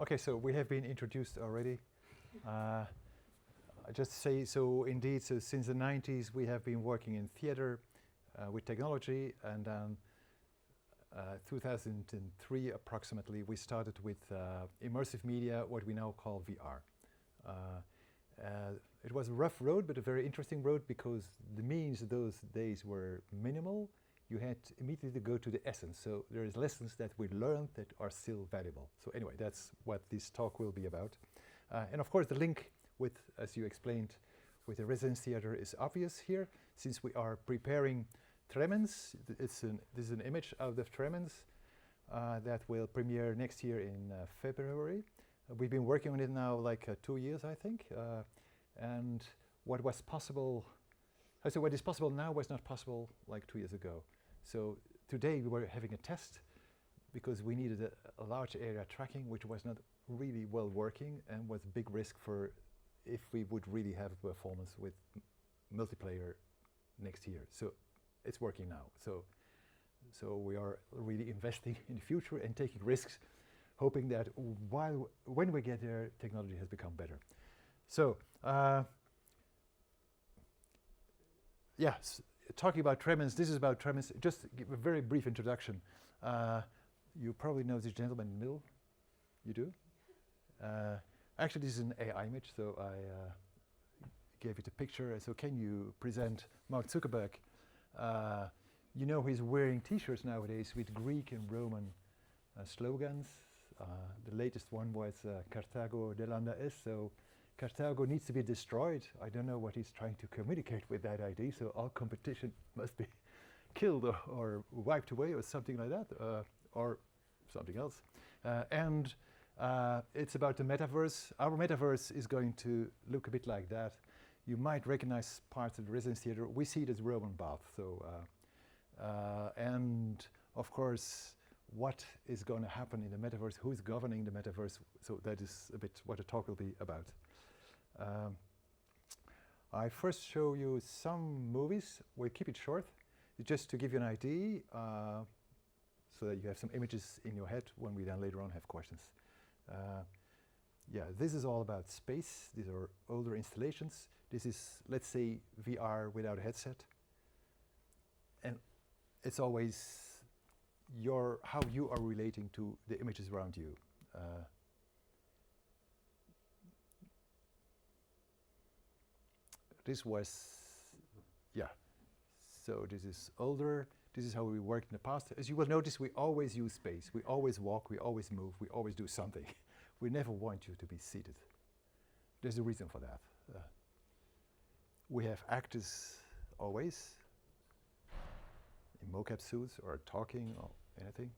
Okay, so we have been introduced already. I just say, so indeed, so since the 90s we have been working in theater with technology, and then 2003 approximately we started with immersive media, what we now call VR. It was a rough road, but a very interesting road, because the means those days were minimal. You had immediately to go to the essence. So there is lessons that we learned that are still valuable. So anyway, that's what this talk will be about. And of course the link with, as you explained, with the Residenztheater is obvious here, since we are preparing Tremens. This is an image of the Tremens that will premiere next year in February. We've been working on it now like 2 years, I think. And what was possible, so what is possible now was not possible like 2 years ago. So today we were having a test because we needed a large area tracking, which was not really well working and was a big risk for if we would really have a performance with multiplayer next year. So it's working now. So we are really investing in the future and taking risks, hoping that when we get there, technology has become better. So, yes, talking about Tremens, this is about Tremens. Just give a very brief introduction. You probably know this gentleman in the middle. You do? Actually, this is an AI image, so I gave it a picture. So can you present Mark Zuckerberg? You know, he's wearing t-shirts nowadays with Greek and Roman slogans. The latest one was Carthago delanda est, so Carthago needs to be destroyed. I don't know what he's trying to communicate with that idea, so all competition must be killed or wiped away or something like that, or something else. And it's about the Metaverse. Our Metaverse is going to look a bit like that. You might recognize parts of the Residenztheater. We see it as Roman bath. So, and of course, what is going to happen in the Metaverse? Who is governing the Metaverse? So that is a bit what the talk will be about. I first show you some movies. We'll keep it short, just to give you an idea, so that you have some images in your head when we then later on have questions. Yeah, this is all about space. These are older installations. This is, let's say, VR without a headset. And it's always how you are relating to the images around you. This was, yeah, so this is older. This is how we worked in the past. As you will notice, we always use space. We always walk, we always move, we always do something. We never want you to be seated. There's a reason for that. We have actors always in mocap suits or talking or anything.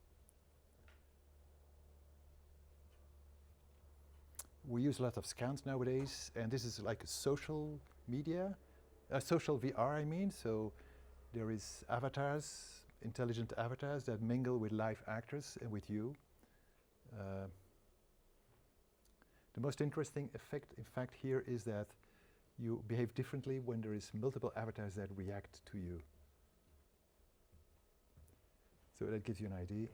We use a lot of scans nowadays, and this is like a social media, social VR I mean, so there is avatars, intelligent avatars that mingle with live actors and with you. The most interesting effect, in fact, here is that you behave differently when there is multiple avatars that react to you. So that gives you an idea.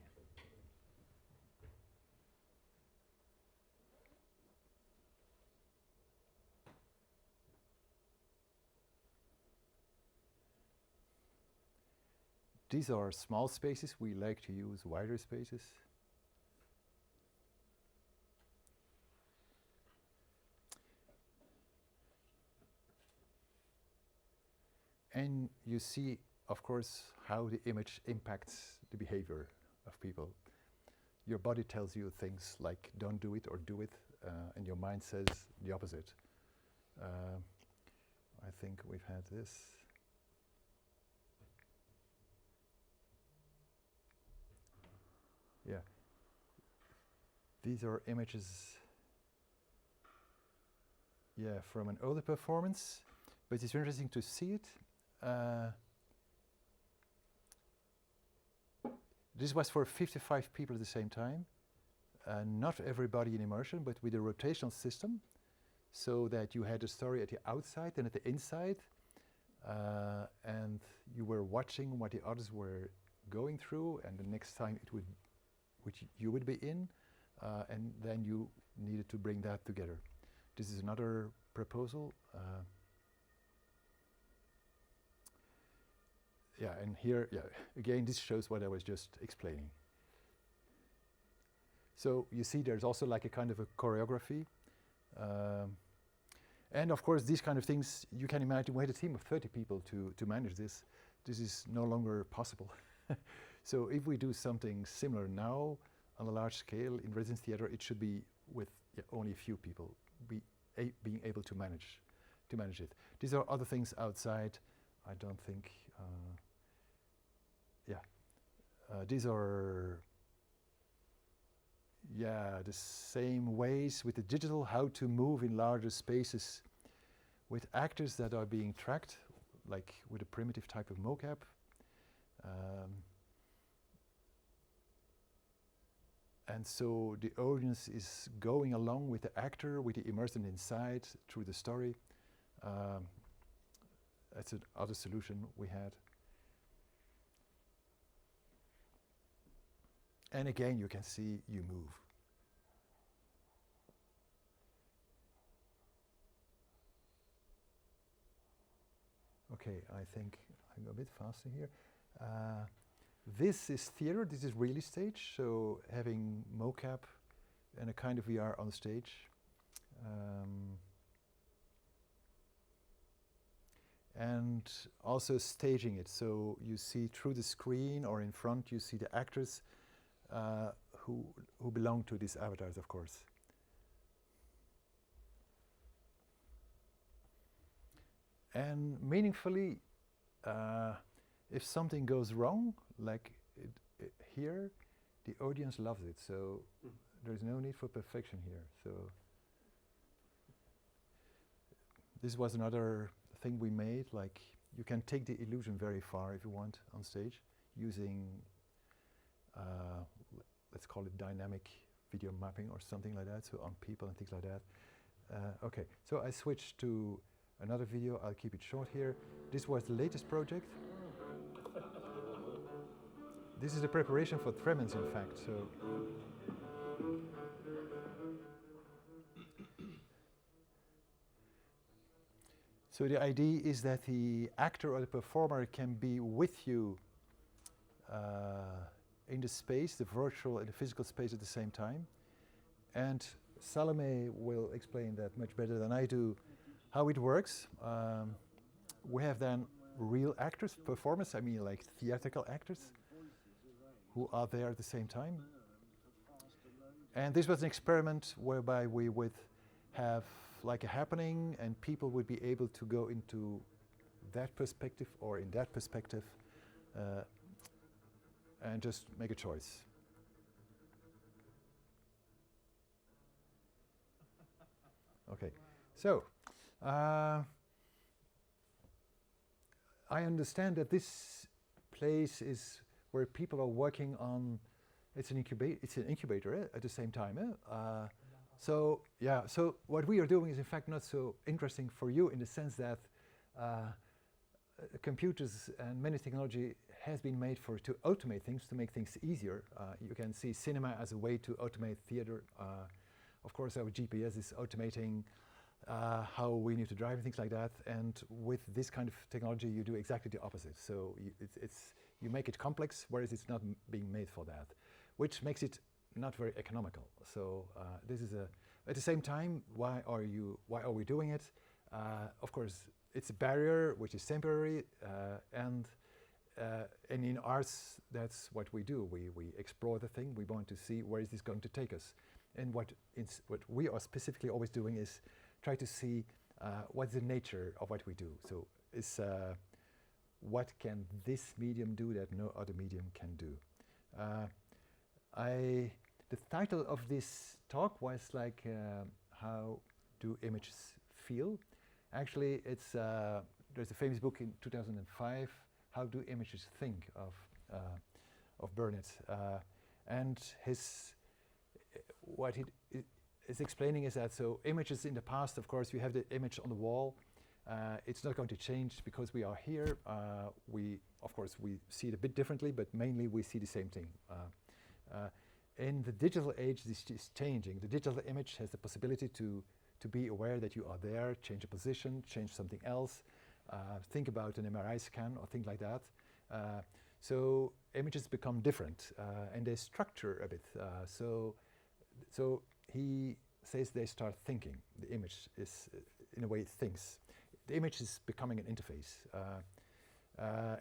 These are small spaces. We like to use wider spaces. And you see, of course, how the image impacts the behavior of people. Your body tells you things like don't do it or do it, and your mind says the opposite. I think we've had this. Yeah. These are images, yeah, from an older performance, but it's interesting to see it. This was for 55 people at the same time. Not everybody in immersion, but with a rotational system, so that you had a story at the outside and at the inside, and you were watching what the others were going through, and the next time it would, which you would be in, and then you needed to bring that together. This is another proposal. Yeah, and here, yeah, again, this shows what I was just explaining. So you see there's also like a kind of a choreography. And of course, these kind of things, you can imagine, we had a team of 30 people to manage this. This is no longer possible. So if we do something similar now on a large scale in Residenztheater, it should be with only a few people being able to manage it. These are other things outside. I don't think, these are, the same ways with the digital, how to move in larger spaces with actors that are being tracked, like with a primitive type of mocap. And so the audience is going along with the actor, with the immersion inside through the story. That's another solution we had. And again, you can see you move. Okay, I think I go a bit faster here. This is theater, this is real stage, so having mocap and a kind of VR on stage. And also staging it, so you see through the screen or in front, you see the actors who belong to these avatars, of course. And meaningfully, if something goes wrong, like here, the audience loves it. So there's no need for perfection here. So this was another thing we made. Like you can take the illusion very far if you want on stage using, let's call it dynamic video mapping or something like that. So on people and things like that. Okay, so I switched to another video. I'll keep it short here. This was the latest project. This is the preparation for Tremens, in fact. So the idea is that the actor or the performer can be with you in the space, the virtual and the physical space at the same time. And Salomé will explain that much better than I do, how it works. We have then real actors, performers, I mean like theatrical actors, who are there at the same time. And this was an experiment whereby we would have like a happening and people would be able to go into that perspective or in that perspective and just make a choice. Okay, so I understand that this place is where people are working on, it's an incubator at the same time. So yeah, so what we are doing is in fact not so interesting for you in the sense that computers and many technology has been made to automate things, to make things easier. You can see cinema as a way to automate theater. Of course, our GPS is automating how we need to drive and things like that. And with this kind of technology, you do exactly the opposite. So you make it complex, whereas it's not being made for that, which makes it not very economical. So this is at the same time, why are we doing it? Of course, it's a barrier which is temporary, and in arts, that's what we do. We explore the thing. We want to see where is this going to take us. And what we are specifically always doing is try to see what's the nature of what we do. So it's what can this medium do that no other medium can do. The title of this talk was like, how do images feel? Actually, there's a famous book in 2005, How Do Images Think, of Burnett. And what he is explaining is that, so images in the past, of course, you have the image on the wall. It's not going to change because we are here. Of course, we see it a bit differently, but mainly we see the same thing. In the digital age, this is changing. The digital image has the possibility to be aware that you are there, change a position, change something else, think about an MRI scan or things like that. So images become different and they structure a bit. So he says they start thinking. The image is, in a way, it thinks. The image is becoming an interface.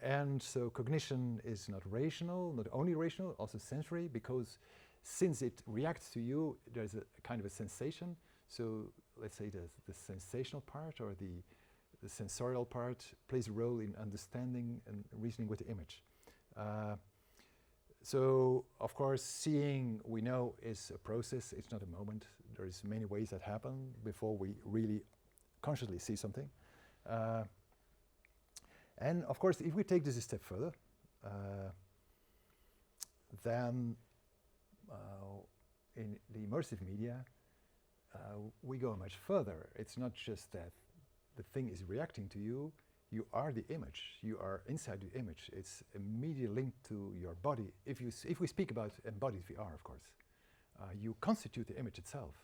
And so cognition is not rational, not only rational, also sensory, because since it reacts to you, there's a kind of a sensation. So let's say the sensational part or the sensorial part plays a role in understanding and reasoning with the image. So of course, seeing, we know, is a process. It's not a moment. There's many ways that happen before we really consciously see something. And of course, if we take this a step further, then in the immersive media, we go much further. It's not just that the thing is reacting to you, you are the image, you are inside the image. It's immediately linked to your body. If we speak about embodied VR, of course, you constitute the image itself.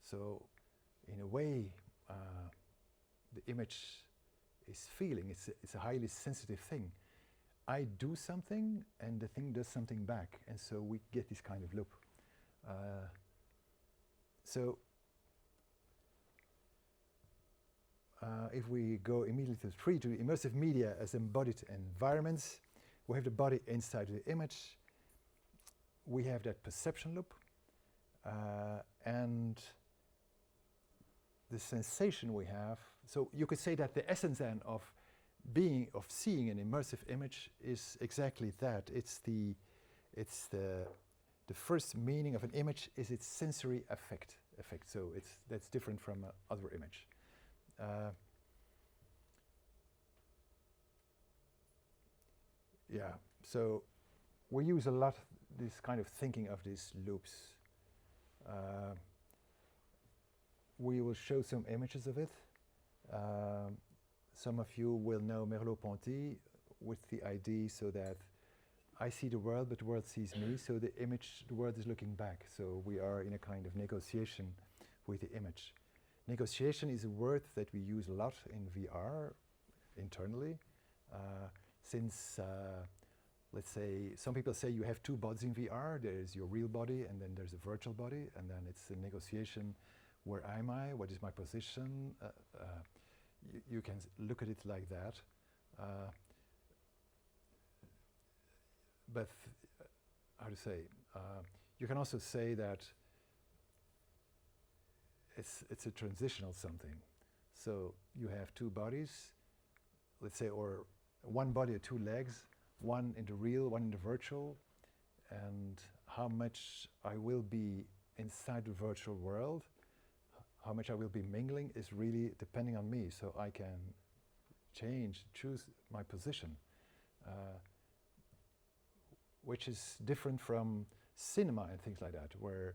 So in a way, the image is feeling, it's a highly sensitive thing. I do something and the thing does something back, and so we get this kind of loop. If we go immediately to 3, to immersive media as embodied environments, we have the body inside the image. We have that perception loop, and the sensation we have. So you could say that the essence then of seeing an immersive image is exactly that. It's the first meaning of an image is its sensory effect. So that's different from other image. Yeah, so we use a lot this kind of thinking of these loops. We will show some images of it. Some of you will know Merleau-Ponty with the idea so that I see the world, but the world sees me, so the world is looking back. So we are in a kind of negotiation with the image. Negotiation is a word that we use a lot in VR internally, since, let's say, some people say you have two bodies in VR. There's your real body, and then there's a virtual body, and then it's a negotiation. Where am I? What is my position? You can look at it like that. But how to say? You can also say that it's a transitional something. So you have two bodies, let's say, or one body or two legs, one in the real, one in the virtual, and how much I will be inside the virtual world, how much I will be mingling is really depending on me, so I can choose my position, which is different from cinema and things like that, where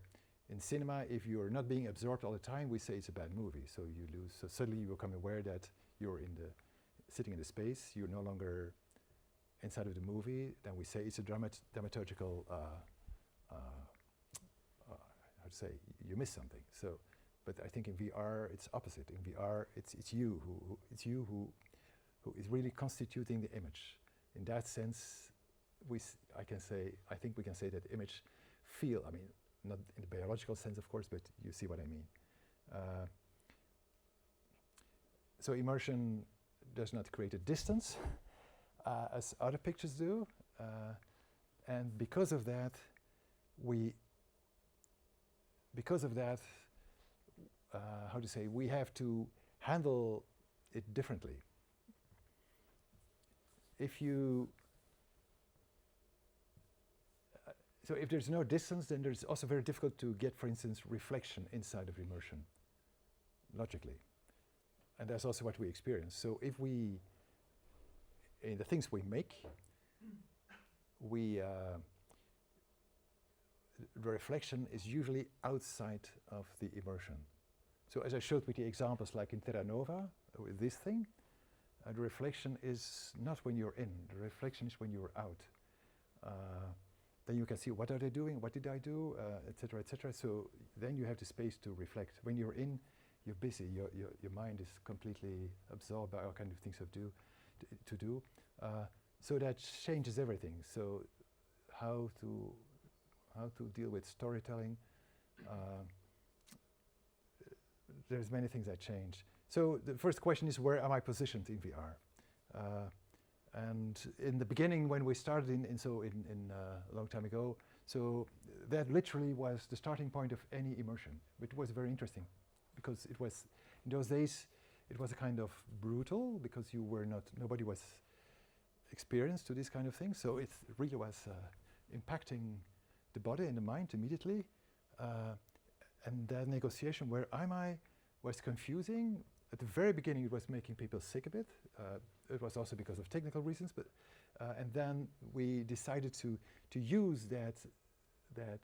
in cinema, if you're not being absorbed all the time, we say it's a bad movie, so you lose. So suddenly you become aware that you're sitting in the space, you're no longer inside of the movie, then we say it's a dramaturgical, how to say, you miss something. So, but I think in VR it's opposite. In VR, it's you who is really constituting the image. In that sense, I think we can say that image feel. I mean, not in the biological sense, of course, but you see what I mean. So immersion does not create a distance as other pictures do, and because of that, how to say, we have to handle it differently. So if there's no distance, then there's also very difficult to get, for instance, reflection inside of immersion, logically. And that's also what we experience. So if in the things we make, the reflection is usually outside of the immersion. So as I showed with the examples like in Terra Nova, with this thing, the reflection is not when you're in, the reflection is when you're out. then you can see what are they doing, what did I do, etc., etc. So then you have the space to reflect. When you're in, you're busy. Your mind is completely absorbed by all kind of things to do. So that changes everything. So how to deal with storytelling. There's many things that change. So the first question is, where am I positioned in VR? And in the beginning, when we started a long time ago, so that literally was the starting point of any immersion. It was very interesting, because it was, in those days, it was a kind of brutal, because nobody was experienced to this kind of thing. So it really was impacting the body and the mind immediately. And that negotiation, where am I, was confusing. At the very beginning, it was making people sick a bit. It was also because of technical reasons, but and then we decided to use that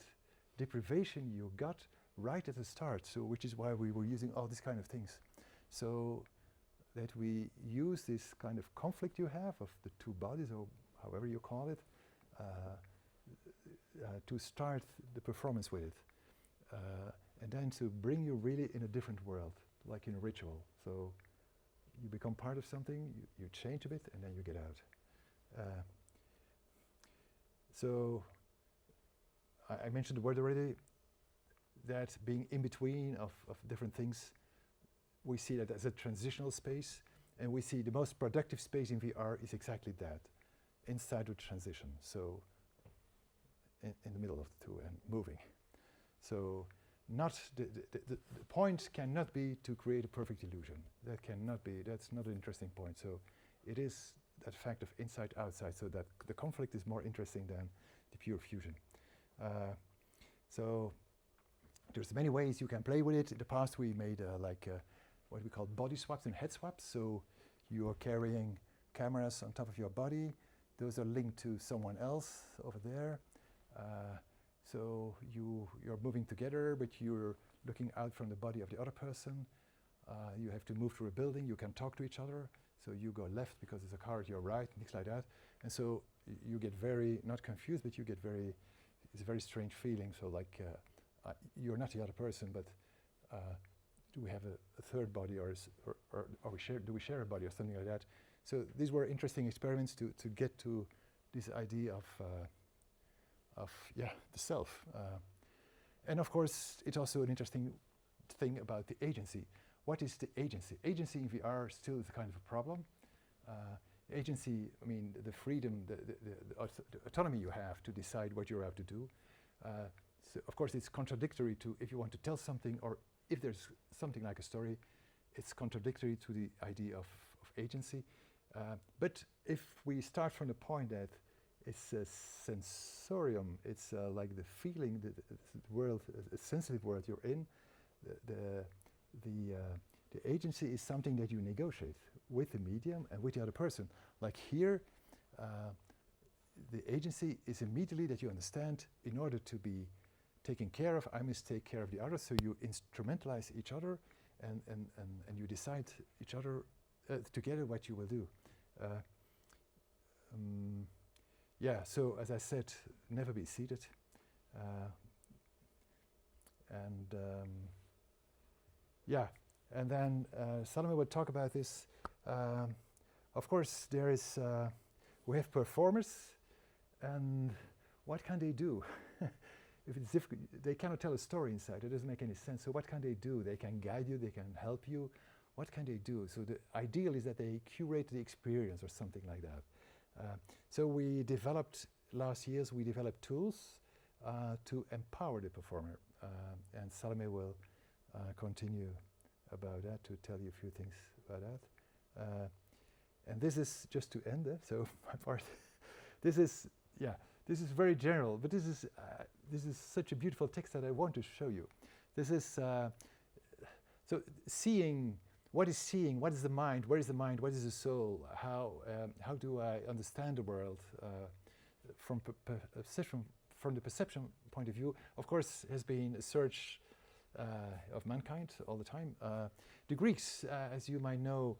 deprivation you got right at the start. So which is why we were using all these kind of things. So that we use this kind of conflict you have of the two bodies, or however you call it, to start the performance with it. And then to bring you really in a different world, like in a ritual. So you become part of something, you change a bit, and then you get out. So I mentioned the word already, that being in between of different things, we see that as a transitional space, and we see the most productive space in VR is exactly that, inside the transition. So in the middle of the two and moving. So not the point cannot be to create a perfect illusion. That cannot be, that's not an interesting point. So it is that fact of inside outside, so that the conflict is more interesting than the pure fusion. So there's many ways you can play with it. In the past we made what we call body swaps and head swaps. So you are carrying cameras on top of your body. Those are linked to someone else over there. So you're moving together, but you're looking out from the body of the other person. You have to move through a building. You can talk to each other. So you go left because there's a car at your right, things like that. And so you get very, not confused, but you get very, it's a very strange feeling. So like you're not the other person, but do we have a third body, or do we share a body or something like that? So these were interesting experiments to get to this idea of the self. And of course, it's also an interesting thing about the agency. What is the agency? Agency in VR still is a kind of a problem. Agency, I mean, the freedom, the autonomy you have to decide what you're out to do. So of course, it's contradictory to, if you want to tell something, or if there's something like a story, it's contradictory to the idea of agency. But if we start from the point that it's a sensorium, it's like the feeling, the world, a sensitive world you're in, the agency is something that you negotiate with the medium and with the other person. Like here, the agency is immediately that you understand, in order to be taken care of, I must take care of the other. So you instrumentalize each other, and you decide each other together what you will do. Yeah, so as I said, never be seated. Yeah, and then Salomé will talk about this. Of course, there is, we have performers, and what can they do? If it's difficult, they cannot tell a story inside. It doesn't make any sense. So what can they do? They can guide you, they can help you. What can they do? So the ideal is that they curate the experience or something like that. So we developed, last years, we developed tools to empower the performer. And Salomé will continue about that, to tell you a few things about that. And this is just to end it, so my part. This is very general, but this is such a beautiful text that I want to show you. This is, so seeing, what is seeing, what is the mind, where is the mind, what is the soul, how do I understand the world from the perception point of view, of course, has been a search of mankind all the time. The Greeks, as you might know,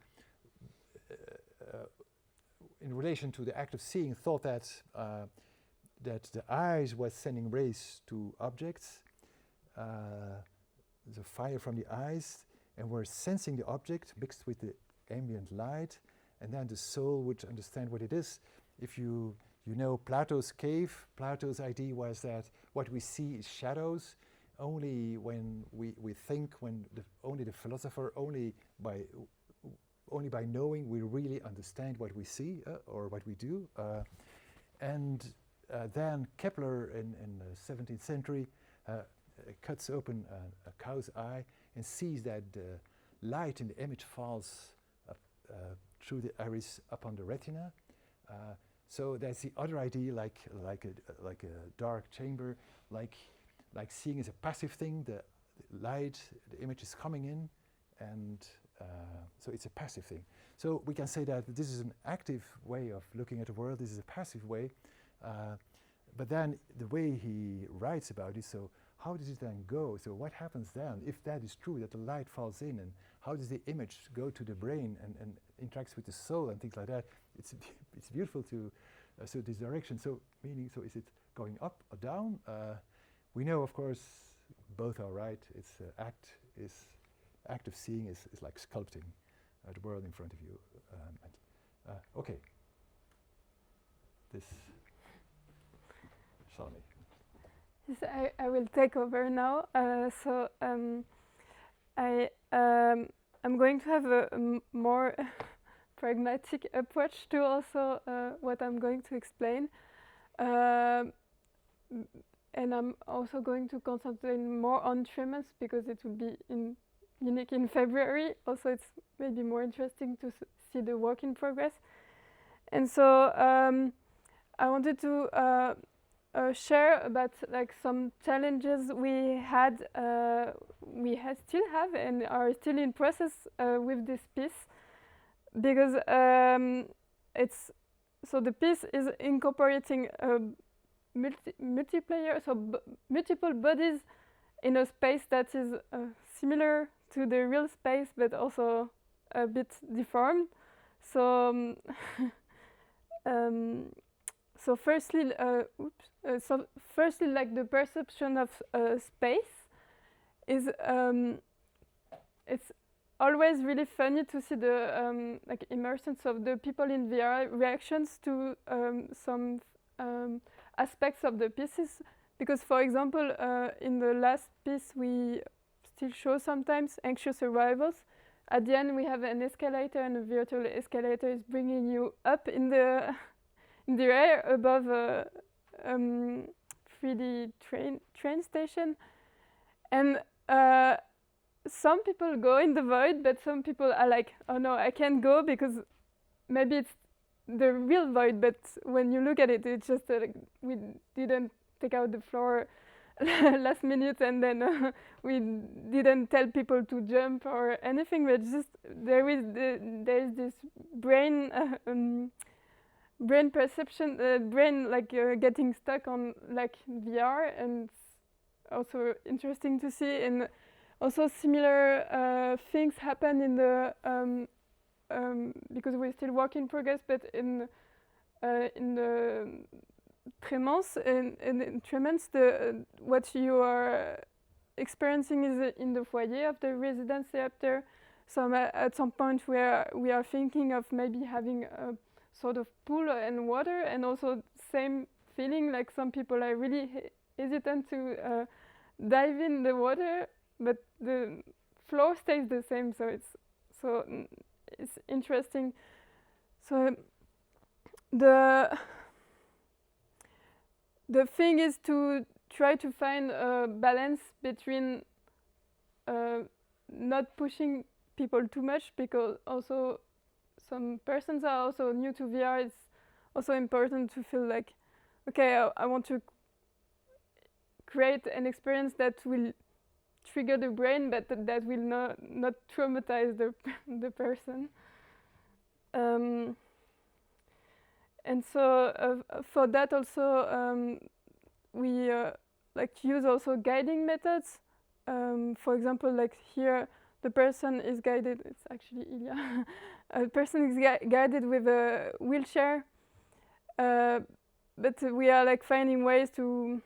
in relation to the act of seeing, thought that that the eyes was sending rays to objects, the fire from the eyes, and we're sensing the object mixed with the ambient light, and then the soul would understand what it is. If you know Plato's cave, Plato's idea was that what we see is shadows. Only when we think, only the philosopher, only by knowing we really understand what we see or what we do. And then Kepler in the 17th century cuts open a cow's eye and sees that the light in the image falls through the iris upon the retina. So that's the other idea, like a dark chamber, like seeing is a passive thing. The light, the image is coming in, and so it's a passive thing. So we can say that this is an active way of looking at the world. This is a passive way. But then the way he writes about it, so how does it then go? So what happens then if that is true, that the light falls in, and how does the image go to the brain and interacts with the soul and things like that? It's beautiful to so this direction. So meaning, so is it going up or down? We know, of course, both are right. It's act of seeing is like sculpting the world in front of you. Okay. This, Salomé. Yes, I will take over now. I'm going to have a more pragmatic approach to also what I'm going to explain. And I'm also going to concentrate more on Tremens because it will be unique in February. Also, it's maybe more interesting to see the work in progress. And so I wanted to share about like some challenges we still have and are still in process with this piece, because the piece is incorporating multiplayer, so multiple bodies in a space that is similar to the real space, but also a bit deformed. So, firstly, like the perception of space is it's always really funny to see the like immersions of the people in VR reactions to some aspects of the pieces, because for example in the last piece we still show sometimes anxious arrivals. At the end we have an escalator, and a virtual escalator is bringing you up in the air above a 3D train station, and some people go in the void, but some people are like, oh no, I can't go because maybe it's the real void, but when you look at it, it's just like we didn't take out the floor last minute, and then we didn't tell people to jump or anything, but just there is this brain perception, brain like getting stuck on like VR, and it's also interesting to see. And also similar things happen in the because we're still work in progress, but in the Tremens, in Tremens, what you are experiencing is in the foyer of the Residenztheater. So at some point where we are thinking of maybe having a sort of pool and water, and also same feeling, like some people are really hesitant to dive in the water, but the floor stays the same, so it's interesting. So the thing is to try to find a balance between not pushing people too much, because also some persons are also new to VR. It's also important to feel like, okay, I want to create an experience that will trigger the brain, but that will not traumatize the person. And so for that also we like use also guiding methods. For example, like here the person is guided. It's actually Ilya. A person is guided with a wheelchair, but we are like finding ways to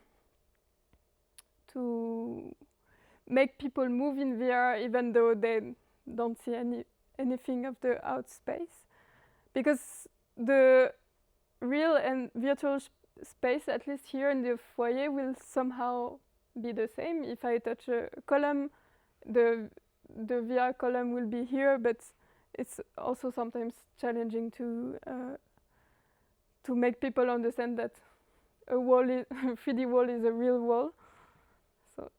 make people move in VR even though they don't see anything of the out space, because the real and virtual space, at least here in the foyer, will somehow be the same. If I touch a column, the VR column will be here, but it's also sometimes challenging to make people understand that a wall, 3D wall, is a real wall. So,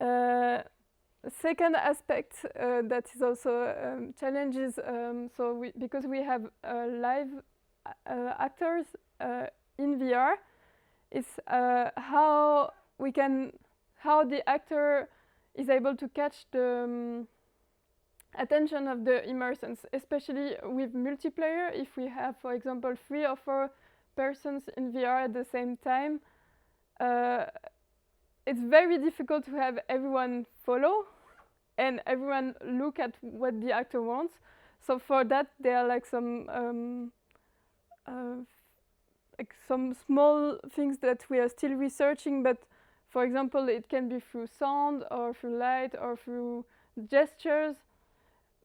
yeah. Second aspect that is also challenges. So because we have live actors in VR, it's how the actor is able to catch the attention of the immersants, especially with multiplayer. If we have, for example, 3 or 4 persons in VR at the same time, it's very difficult to have everyone follow and everyone look at what the actor wants. So for that, there are like some small things that we are still researching, but for example, it can be through sound or through light or through gestures.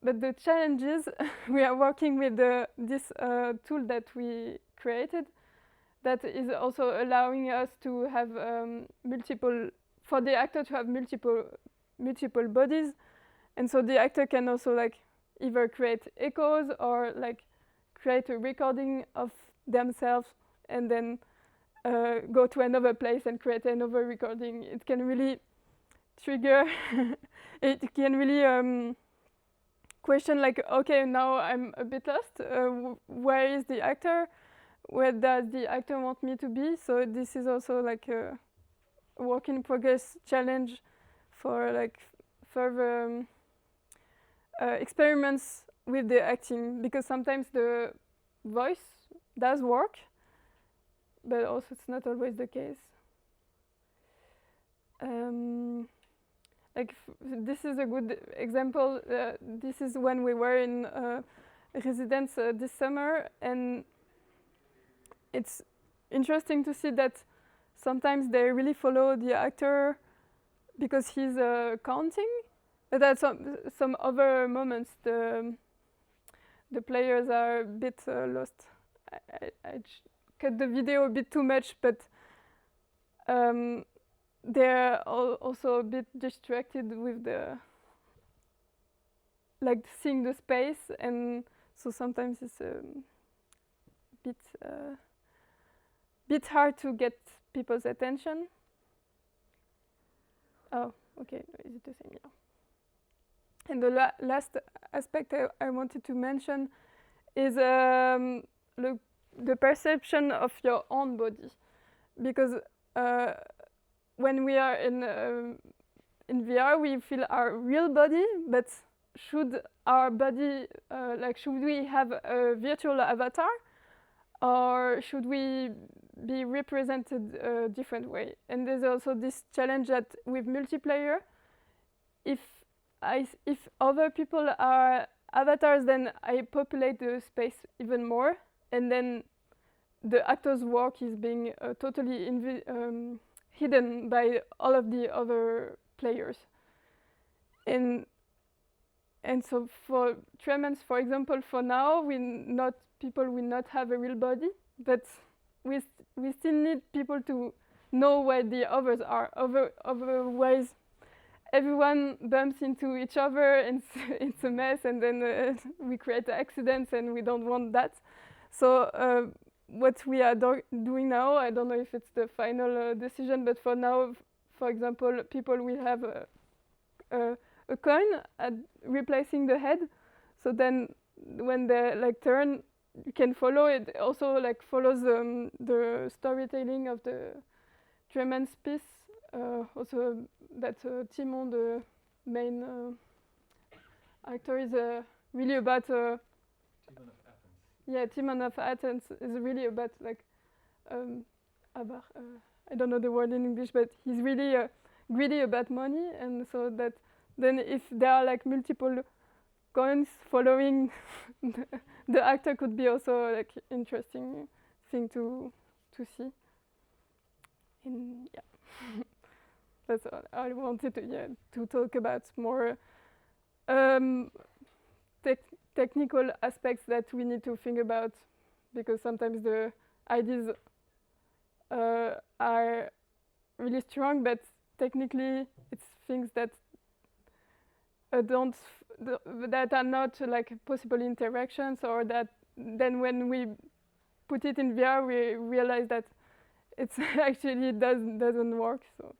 But the challenge is we are working with this tool that we created that is also allowing us to have for the actor to have multiple bodies. And so the actor can also like either create echoes or like create a recording of themselves and then go to another place and create another recording. It can really trigger, it can really question like, okay, now I'm a bit lost. Where is the actor? Where does the actor want me to be? So this is also like a work in progress challenge for like further experiments with the acting, because sometimes the voice does work, but also it's not always the case. This is a good example. This is when we were in residence this summer, and it's interesting to see that sometimes they really follow the actor because he's counting, but at some other moments the players are a bit lost. I cut the video a bit too much, but they're also a bit distracted with the seeing the space, and so sometimes it's a bit hard to get people's attention. Oh, okay, is it the same? Yeah. And the last aspect I wanted to mention is the perception of your own body, because when we are in VR, we feel our real body, but should our body, should we have a virtual avatar, or should we be represented a different way? And there's also this challenge that with multiplayer, if other people are avatars, then I populate the space even more, and then the actor's work is being totally hidden by all of the other players. And so for Tremens, for example, for now, people will not have a real body, but we still need people to know where the others are. Otherwise, everyone bumps into each other, and it's a mess, and then we create accidents, and we don't want that. So what we are doing now, I don't know if it's the final decision, but for now, for example, people will have a coin replacing the head. So then when they turn, you can follow it. Also follows the storytelling of the Tremens piece. Also that Timon, the main actor, is really about Timon of Athens. Yeah, Timon of Athens is really about I don't know the word in English, but he's really greedy about money, and so that then if there are multiple coins following the actor, could be also interesting thing to see. And yeah, that's all I wanted to talk about, more technical aspects that we need to think about, because sometimes the ideas are really strong, but technically it's things that that are not like possible interactions, or that then when we put it in VR we realize that it's actually doesn't work. So